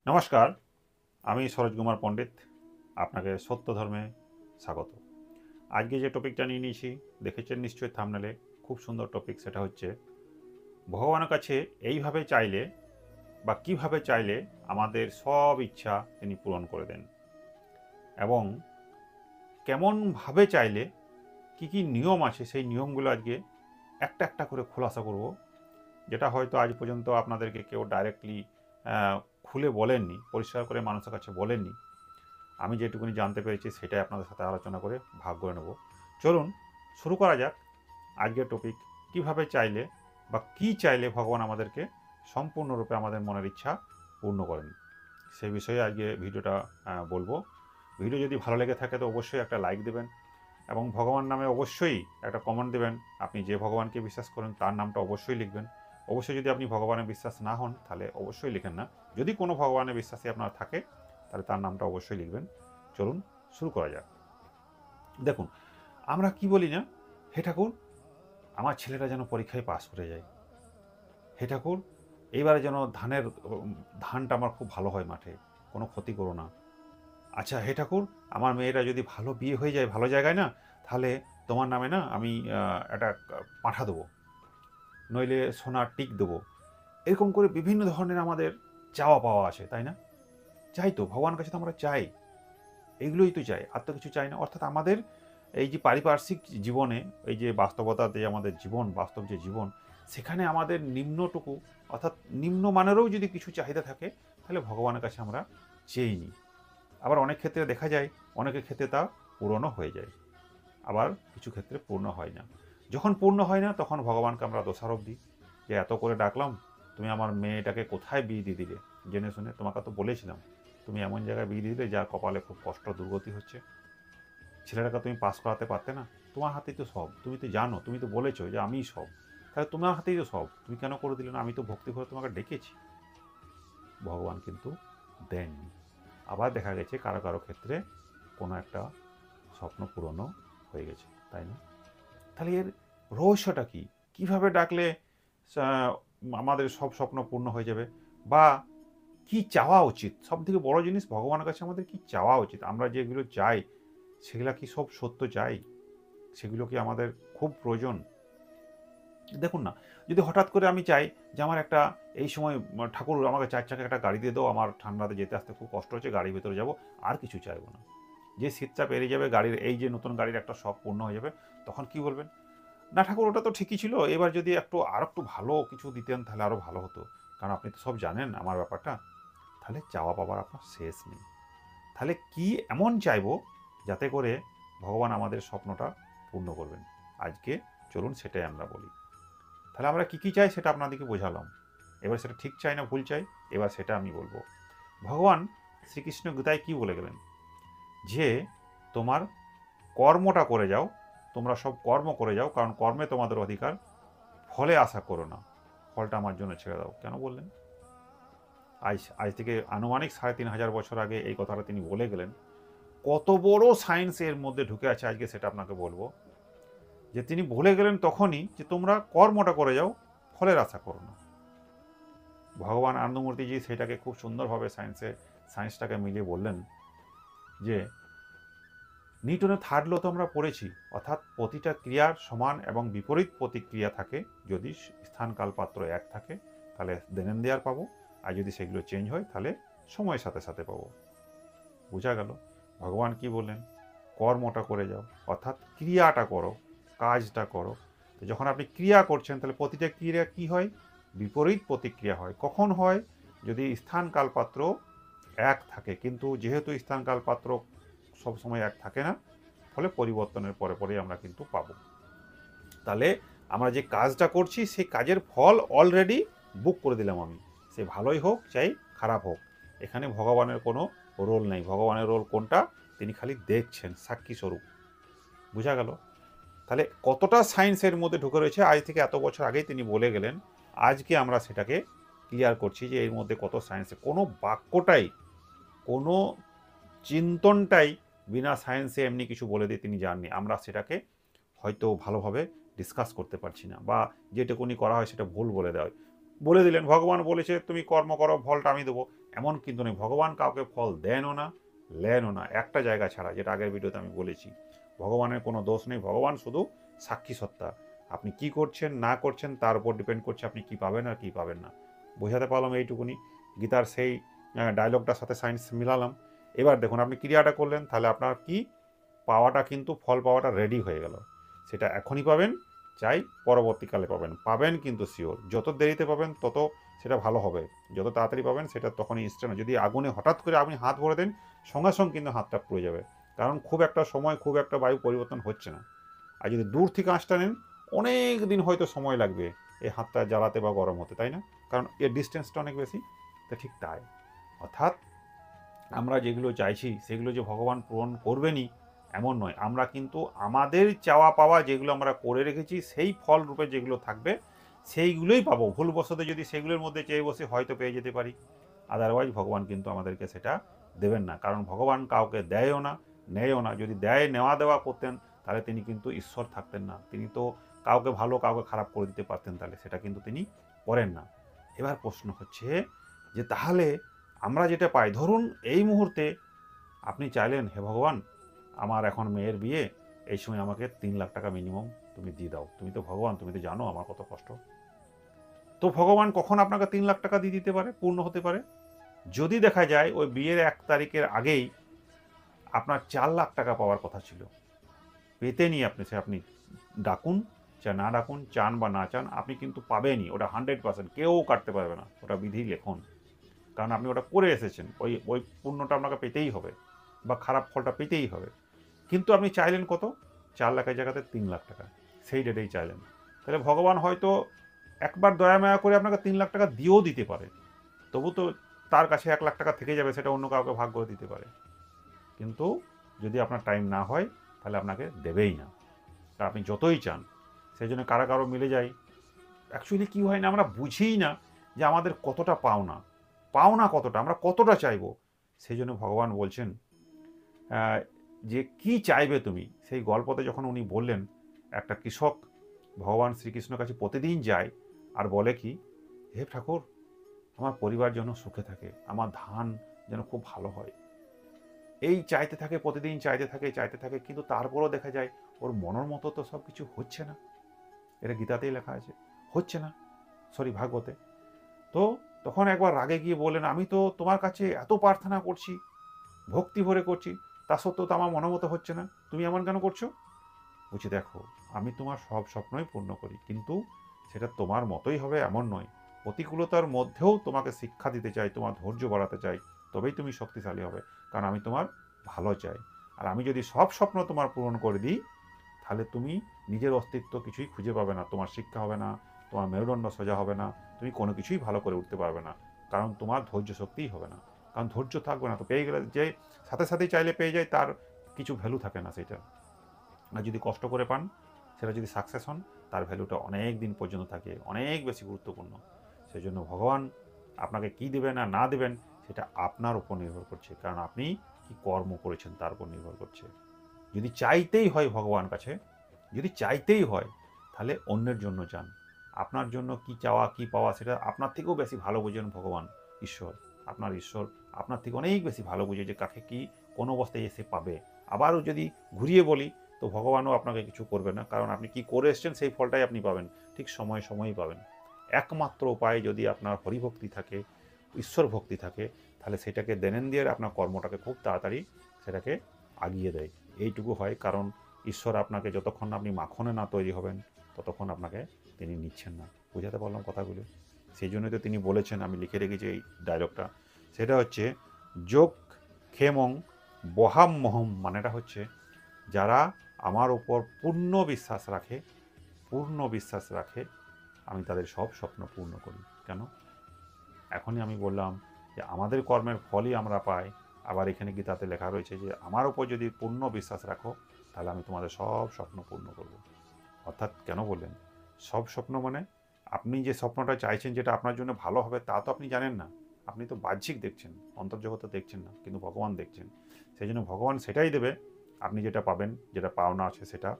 নমস্কার, আমি সরোজ কুমার পণ্ডিত। আপনাকে সত্য ধর্মে স্বাগত। আজকে যে টপিকটা নিয়ে নিয়েছি, দেখেছেন নিশ্চয়ই থাম্বনেলে, খুব সুন্দর টপিক। সেটা হচ্ছে ভগবানের কাছে এইভাবে চাইলে বা কিভাবে চাইলে আমাদের সব ইচ্ছা তিনি পূরণ করে দেন, এবং কেমনভাবে চাইলে কি কি নিয়ম আছে, সেই নিয়মগুলো আজকে একটা একটা করে খোলাসা করব, যেটা হয়তো আজ পর্যন্ত আপনাদেরকে কেউ ডাইরেক্টলি খুলে বলেননি, পরিষ্কার করে মানুষের কাছে বলেননি। আমি যেটুকুনি জানতে পেরেছি সেটাই আপনাদের সাথে আলোচনা করে ভাগ করে নেব। চলুন শুরু করা যাক আজকের টপিক। কিভাবে চাইলে বা কি চাইলে ভগবান আমাদেরকে সম্পূর্ণরূপে আমাদের মনের ইচ্ছা পূর্ণ করেন, সেই বিষয়ে আজকে ভিডিওটা বলবো। ভিডিও যদি ভালো লেগে থাকে তো অবশ্যই একটা লাইক দেবেন, এবং ভগবান নামে অবশ্যই একটা কমেন্ট দেবেন। আপনি যে ভগবানকে বিশ্বাস করেন তার নামটা অবশ্যই লিখবেন। অবশ্যই যদি আপনি ভগবানের বিশ্বাস না হন তাহলে অবশ্যই লিখেন না। যদি কোনো ভগবানের বিশ্বাসী আপনার থাকে তাহলে তার নামটা অবশ্যই লিখবেন। চলুন শুরু করা যাক। দেখুন, আমরা কি বলি না, হে ঠাকুর আমার ছেলেটা যেন পরীক্ষায় পাস করে যায়, হে ঠাকুর এইবারে যেন ধানটা আমার খুব ভালো হয়, মাঠে কোনো ক্ষতি করো না। আচ্ছা হে ঠাকুর, আমার মেয়েরা যদি ভালো বিয়ে হয়ে যায় ভালো জায়গায় না, তাহলে তোমার নামে না আমি একটা পাঠা দেবো, নইলে সোনার টিক দেবো। এরকম করে বিভিন্ন ধরনের আমাদের চাওয়া পাওয়া আছে, তাই না? চাই তো, ভগবানের কাছে তো আমরা চাই, এইগুলোই তো চাই, আর তো কিছু চাই না। অর্থাৎ আমাদের এই যে পারিপার্শ্বিক জীবনে, এই যে বাস্তবতাতে আমাদের জীবন, বাস্তব যে জীবন, সেখানে আমাদের নিম্নটুকু, অর্থাৎ নিম্নমানেরও যদি কিছু চাহিদা থাকে তাহলে ভগবানের কাছে আমরা চেয়ে নিই। আবার অনেক ক্ষেত্রে দেখা যায় অনেকের ক্ষেত্রে তা পূরণও হয়ে যায়, আবার কিছু ক্ষেত্রে পূর্ণ হয় না। যখন পূর্ণ হয় না তখন ভগবানকে আমরা দোষারোপ দিই, যে এত করে ডাকলাম, তুমি আমার মেয়েটাকে কোথায় বিয়ে দিয়ে দিলে, জেনে শুনে তোমাকে তো বলেছিলাম, তুমি এমন জায়গায় বিয়ে দিয়ে দিলে যার কপালে খুব কষ্ট দুর্গতি হচ্ছে। ছেলেটাকে তুমি পাস করাতে পারতে না? তোমার হাতেই তো সব, তুমি তো জানো, তুমি তো বলেছো যে আমিই সব, তাহলে তোমার হাতেই তো সব, তুমি কেন করে দিলে না? আমি তো ভক্তি করে তোমাকে ডেকেছি। ভগবান কিন্তু দেননি। আবার দেখা গেছে কারো কারো ক্ষেত্রে কোনো একটা স্বপ্ন পূরণও হয়ে গেছে, তাই না? তাহলে এর রহস্যটা কি? কিভাবে ডাকলে আমাদের সব স্বপ্ন পূর্ণ হয়ে যাবে? বা কি চাওয়া উচিত? সবথেকে বড় জিনিস, ভগবানের কাছে আমাদের কি চাওয়া উচিত? আমরা যেগুলো চাই সেগুলা কি সব সত্য চাই? সেগুলো কি আমাদের খুব প্রয়োজন? দেখুন না, যদি হঠাৎ করে আমি চাই যে আমার একটা এই সময় ঠাকুর আমাকে ৪ চাকার একটা গাড়ি দিয়ে দাও, আমার ঠান্ডাতে যেতে আসতে খুব কষ্ট হচ্ছে, গাড়ির ভেতরে যাবো, আর কিছু চাইবো না। যে শীতটা পেরিয়ে যাবে, গাড়ির এই যে নতুন গাড়ির একটা শখ পূর্ণ হয়ে যাবে, তখন কি বলবেন? না ঠাকুর, ওটা তো ঠিকই ছিল, এবার যদি আরেকটু ভালো কিছু দিতেন তাহলে আরও ভালো হতো, কারণ আপনি তো সব জানেন আমার ব্যাপারটা। তাহলে চাওয়া পাওয়ার আপনার শেষ নেই। তাহলে কি এমন চাইবো যাতে করে ভগবান আমাদের স্বপ্নটা পূর্ণ করবেন? আজকে চলুন সেটাই আমরা বলি। তাহলে আমরা কী কী চাই সেটা আপনাদেরকে বোঝালাম। এবার সেটা ঠিক চাই না ভুল চাই, এবার সেটা আমি বলবো। ভগবান শ্রীকৃষ্ণ গীতায় কী বলে গেলেন? যে তোমার কর্মটা করে যাও, তোমরা সব কর্ম করে যাও, কারণ কর্মে তোমাদের অধিকার, ফলে আশা করো না, ফলটা আমার জন্য ছেড়ে দাও। কেন বললেন? আজ আজ থেকে আনুমানিক ৩,৫০০ বছর আগে এই কথাটা তিনি বলে গেলেন। কত বড় সায়েন্স এর মধ্যে ঢুকে আছে আজকে সেটা আপনাকে বলবো। যে তিনি বলে গেলেন তখনই যে তোমরা কর্মটা করে যাও, ফলের আশা করো না। ভগবান আনন্দমূর্তিজি সেটাকে খুব সুন্দরভাবে সায়েন্সটাকে মিলিয়ে বললেন যে নিউটনের থার্ড ল তো আমরা পড়েছি, অর্থাৎ প্রতিটা ক্রিয়ার সমান এবং বিপরীত প্রতিক্রিয়া থাকে। যদি স্থান কাল পাত্র এক থাকে তাহলে দেন দেয়ার পাবো, আর যদি সেগুলো চেঞ্জ হয় তাহলে সময়ের সাথে সাথে পাবো। বোঝা গেল? ভগবান কি বললেন? কর্মটা করে যাও, অর্থাৎ ক্রিয়াটা করো, কাজটা করো। তো যখন আপনি ক্রিয়া করছেন তাহলে প্রতিটা ক্রিয়া কি হয়? বিপরীত প্রতিক্রিয়া হয়। কখন হয়? যদি স্থান কালপাত্র এক থাকে। কিন্তু যেহেতু স্থান কালপাত্র সবসময় এক থাকে না, ফলে পরিবর্তনের পরে পরেই আমরা কিন্তু পাবো। তাহলে আমরা যে কাজটা করছি সেই কাজের ফল অলরেডি বুক করে দিলাম আমি, সে ভালোই হোক চাই খারাপ হোক। এখানে ভগবানের কোনো রোল নেই। ভগবানের রোল কোনটা? তিনি খালি দেখছেন, সাক্ষী স্বরূপ। বোঝা গেল? তাহলে কতটা সায়েন্সের মধ্যে ঢুকে রয়েছে, আজ থেকে এত বছর আগেই তিনি বলে গেলেন। আজকে আমরা সেটাকে ক্লিয়ার করছি যে এর মধ্যে কত সায়েন্সে, কোনো বাক্যটাই, কোনো চিন্তনটাই বিনা সায়েন্সে এমনি কিছু বলে দিয়ে তিনি যাননি। আমরা সেটাকে হয়তো ভালোভাবে ডিসকাস করতে পারছি না, বা যেটুকুনি করা হয় সেটা ভুল বলে দেওয়া হয়। বলে দিলেন ভগবান বলেছে তুমি কর্ম করো, ফলটা আমি দেবো, এমন কিন্তু নেই। ভগবান কাউকে ফল দেনও না, লেনও না, একটা জায়গা ছাড়া, যেটা আগের ভিডিওতে আমি বলেছি। ভগবানের কোনো দোষ নেই, ভগবান শুধু সাক্ষী সত্তা। আপনি কি করছেন না করছেন তার উপর ডিপেন্ড করছে আপনি কি পাবেন আর কি পাবেন না। বোঝাতে পারলাম এইটুকুনি। গীতার সেই ডায়লগটার সাথে সায়েন্স মিলালাম। এবার দেখুন আপনি ক্রিয়াটা করলেন, তাহলে আপনার কি পাওয়াটা কিন্তু ফল পাওয়াটা রেডি হয়ে গেল। সেটা এখনই পাবেন, চাই পরবর্তীকালে পাবেন, পাবেন কিন্তু শিওর। যত দেরিতে পাবেন তত সেটা ভালো হবে, যত তাড়াতাড়ি পাবেন সেটা তখনই ইনস্ট্যান্ট। যদি আগুনে হঠাৎ করে আপনি হাত ভরে দেন, সঙ্গে সঙ্গে কিন্তু হাতটা পুড়ে যাবে, কারণ খুব একটা সময়, খুব একটা বায়ু পরিবর্তন হচ্ছে না। আর যদি দূর থেকে আঁচটা নেন, অনেক দিন হয়তো সময় লাগবে এই হাতটা জ্বালাতে বা গরম হতে, তাই না? কারণ এর ডিস্টেন্সটা অনেক বেশি। তো ঠিক তাই, অর্থাৎ আমরা যেগুলো চাইছি সেগুলো যে ভগবান পূরণ করবেনই এমন নয়। আমরা কিন্তু আমাদের চাওয়া পাওয়া যেগুলো আমরা করে রেখেছি সেই ফল রূপে যেগুলো থাকবে সেইগুলোই পাবো। ভুলবশত যদি সেগুলোর মধ্যে চেয়ে বসে হয়তো পেয়ে যেতে পারি, আদারওয়াইজ ভগবান কিন্তু আমাদেরকে সেটা দেবেন না। কারণ ভগবান কাউকে দেয়ও না, নেয়ও না। যদি দেয় নেওয়া দেওয়া করতেন তাহলে তিনি কিন্তু ঈশ্বর থাকতেন না। তিনি তো কাউকে ভালো কাউকে খারাপ করে দিতে পারতেন, তাহলে সেটা কিন্তু তিনি করেন না। এবার প্রশ্ন হচ্ছে যে তাহলে আমরা যেটা পাই, ধরুন এই মুহূর্তে আপনি চাইলেন, হে ভগবান আমার এখন মেয়ের বিয়ে, এই সময় আমাকে 3 লাখ টাকা মিনিমাম তুমি দিয়ে দাও। তুমি তো ভগবান, তুমি তো জানো আমার কত কষ্ট। তো ভগবান কখন আপনাকে 3 লাখ টাকা দিয়ে দিতে পারে, পূর্ণ হতে পারে? যদি দেখা যায় ওই বিয়ের 1 তারিখের আগেই আপনার 4 লাখ টাকা পাওয়ার কথা ছিল, পেতেনি আপনি, সে আপনি ডাকুন চা না ডাকুন, চান বা না চান, আপনি কিন্তু পাবেনই। ওটা 100%, কেউ কাটতে পারবে না, ওটা বিধি লেখন। কারণ আপনি ওটা করে এসেছেন, ওই ওই পুণ্যটা আপনাকে পেতেই হবে বা খারাপ ফলটা পেতেই হবে। কিন্তু আপনি চাইলেন কত? 4 লাখের জায়গাতে 3 লাখ টাকা, সেই ডেটেই চাইলেন। তাহলে ভগবান হয়তো একবার দয়া মায়া করে আপনাকে 3 লাখ টাকা দিয়েও দিতে পারে, তবু তো তার কাছে 1 লাখ টাকা থেকে যাবে, সেটা অন্য কাউকে ভাগ করে দিতে পারে। কিন্তু যদি আপনার টাইম না হয় তাহলে আপনাকে দেবেই না, তা আপনি যতই চান। সেই জন্য কারা কারো মিলে যায়। অ্যাকচুয়ালি কী হয় না, আমরা বুঝিই না যে আমাদের কতটা পাওনা, পাওনা কতটা, আমরা কতটা চাইবো। সেই জন্য ভগবান বলছেন যে কি চাইবে তুমি। সেই গল্পতে যখন উনি বললেন, একটা কৃষক ভগবান শ্রীকৃষ্ণের কাছে প্রতিদিন যায় আর বলে কি, হে ঠাকুর আমার পরিবার যেন সুখে থাকে, আমার ধান যেন খুব ভালো হয়। এই চাইতে থাকে, প্রতিদিন চাইতে থাকে চাইতে থাকে, কিন্তু তারপরও দেখা যায় ওর মনের মতো তো সব কিছু হচ্ছে না। এটা গীতাতেই লেখা আছে, হচ্ছে না, সরি ভাগবতে। তো তখন একবার রাগে গিয়ে বললেন, আমি তো তোমার কাছে এত প্রার্থনা করছি, ভক্তি ভরে করছি, তা সত্ত্বেও তো আমার মনের মতো হচ্ছে না, তুমি এমন কেন করছো? বলছি দেখো, আমি তোমার সব স্বপ্নই পূর্ণ করি, কিন্তু সেটা তোমার মতোই হবে এমন নয়। প্রতিকূলতার মধ্যেও তোমাকে শিক্ষা দিতে চাই, তোমার ধৈর্য বাড়াতে চাই, তবেই তুমি শক্তিশালী হবে। কারণ আমি তোমার ভালো চাই। আর আমি যদি সব স্বপ্ন তোমার পূরণ করে দিই, তাহলে তুমি নিজের অস্তিত্ব কিছুই খুঁজে পাবে না, তোমার শিক্ষা হবে না, তোমার মেরুদণ্ড সোজা হবে না, তুমি কোনো কিছুই ভালো করে উঠতে পারবে না, কারণ তোমার ধৈর্য শক্তিই হবে না। কারণ ধৈর্য থাকবে না তো পেয়ে গেলে, যে সাথে সাথেই চাইলে পেয়ে যায় তার কিছু ভ্যালু থাকে না সেটা। আর যদি কষ্ট করে পান, সেটা যদি সাকসেস হন, তার ভ্যালুটা অনেক দিন পর্যন্ত থাকে, অনেক বেশি গুরুত্বপূর্ণ। সেই জন্য ভগবান আপনাকে কী দেবেন আর না দেবেন সেটা আপনার উপর নির্ভর করছে, কারণ আপনি কি কর্ম করেছেন তার উপর নির্ভর করছে। যদি চাইতেই হয় ভগবান কাছে, যদি চাইতেই হয়, তাহলে অন্যের জন্য চান। আপনার জন্য কি চাওয়া কি পাওয়া সেটা আপনার থেকেও বেশি ভালো বোঝেন ভগবান, ঈশ্বর। আপনার ঈশ্বর আপনার থেকে অনেক বেশি ভালো বুঝে যে কাকে কি কোন অবস্থায় এসে পাবে। আবারও যদি ঘুরিয়ে বলি, তো ভগবানও আপনাকে কিছু করবে না, কারণ আপনি কি করে এসছেন সেই ফলটাই আপনি পাবেন, ঠিক সময় সময়ই পাবেন। একমাত্র উপায়, যদি আপনার হরিভক্তি থাকে, ঈশ্বর ভক্তি থাকে, তাহলে সেটাকে দেনেন দিয়ে আপনার কর্মটাকে খুব তাড়াতাড়ি সেটাকে আগিয়ে দেয়। এইটুকু হয়, কারণ ঈশ্বর আপনাকে যতক্ষণ না আপনি মাখনে না তৈরি হবেন ততক্ষণ আপনাকে তিনি নিচ্ছেন না। বুঝাতে পারলাম কথাগুলো? সেই জন্যই তো তিনি বলেছেন, আমি লিখে রেখেছি এই ডায়লগটা, সেটা হচ্ছে যোগ খেমং বহাম মহম, মানেটা হচ্ছে যারা আমার ওপর পূর্ণ বিশ্বাস রাখে, পূর্ণ বিশ্বাস রাখে, আমি তাদের সব স্বপ্ন পূর্ণ করি। কেন? এখনই আমি বললাম যে আমাদের কর্মের ফলই আমরা পাই। আবার এখানে গীতাতে লেখা রয়েছে যে আমার উপর যদি পূর্ণ বিশ্বাস রাখো, তাহলে আমি তোমাদের সব স্বপ্ন পূর্ণ করব। অর্থাৎ কেন বললেন সব স্বপ্ন? মানে আপনি যে স্বপ্নটা চাইছেন যেটা আপনার জন্য ভালো হবে তা তো আপনি জানেন না। আপনি তো বাহ্যিক দেখছেন, অন্তর্জগতে দেখছেন না, কিন্তু ভগবান দেখছেন। সেই জন্য ভগবান সেটাই দেবে, আপনি যেটা পাবেন, যেটা পাওনা আছে সেটা।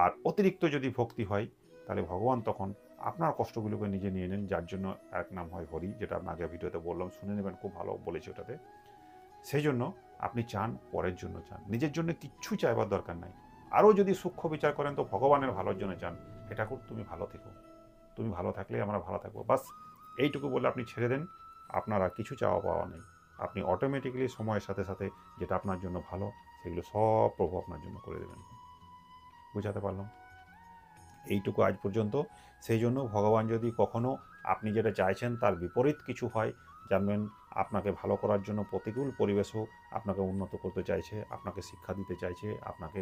আর অতিরিক্ত যদি ভক্তি হয়, তাহলে ভগবান তখন আপনার কষ্টগুলোকে নিজে নিয়ে নেন, যার জন্য এক নাম হয় হরি, যেটা আমি আগে ভিডিওতে বললাম, শুনে নেবেন, খুব ভালো বলেছি ওটাতে। সেই জন্য আপনি চান, পরের জন্য চান, নিজের জন্য কিচ্ছু চাইবার দরকার নাই। আরও যদি সূক্ষ্ম বিচার করেন তো ভগবানের ভালোর জন্য চান, হে ঠাকুর তুমি ভালো থেকো, তুমি ভালো থাকলেই আমরা ভালো থাকবো, বাস এইটুকু বলে আপনি ছেড়ে দেন। আপনার আর কিছু চাওয়া পাওয়া নেই। আপনি অটোমেটিক্যালি সময়ের সাথে সাথে যেটা আপনার জন্য ভালো সেগুলো সব প্রভু আপনার জন্য করে দেবেন। বুঝাতে পারলাম? এইটুকু আজ পর্যন্ত। সেই জন্য ভগবান যদি কখনো আপনি যেটা চাইছেন তার বিপরীত কিছু হয়, জানবেন আপনাকে ভালো করার জন্য প্রতিকূল পরিবেশও আপনাকে উন্নত করতে চাইছে, আপনাকে শিক্ষা দিতে চাইছে, আপনাকে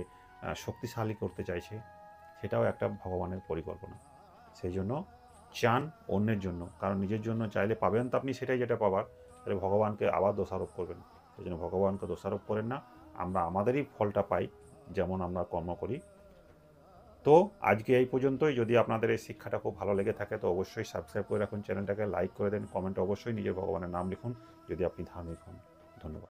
শক্তিশালী করতে চাইছে, সেটাও একটা ভগবানের পরিকল্পনা। সেই জন্য চান অন্যের জন্য, কারণ নিজের জন্য চাইলে পাবেন তো আপনি সেটাই যেটা পাবার, তাহলে ভগবানকে আবার দোষারোপ করবেন। সেই জন্য ভগবানকে দোষারোপ করেন না, আমরা আমাদেরই ফলটা পাই যেমন আমরা কর্ম করি। তো আজকে এই পর্যন্তই। যদি আপনাদের এই শিক্ষাটা খুব ভালো লেগে থাকে তো অবশ্যই সাবস্ক্রাইব করে রাখুন চ্যানেলটাকে, লাইক করে দেন, কমেন্টে অবশ্যই নিজের ভগবানের নাম লিখুন যদি আপনি ধার্মিক হন। ধন্যবাদ।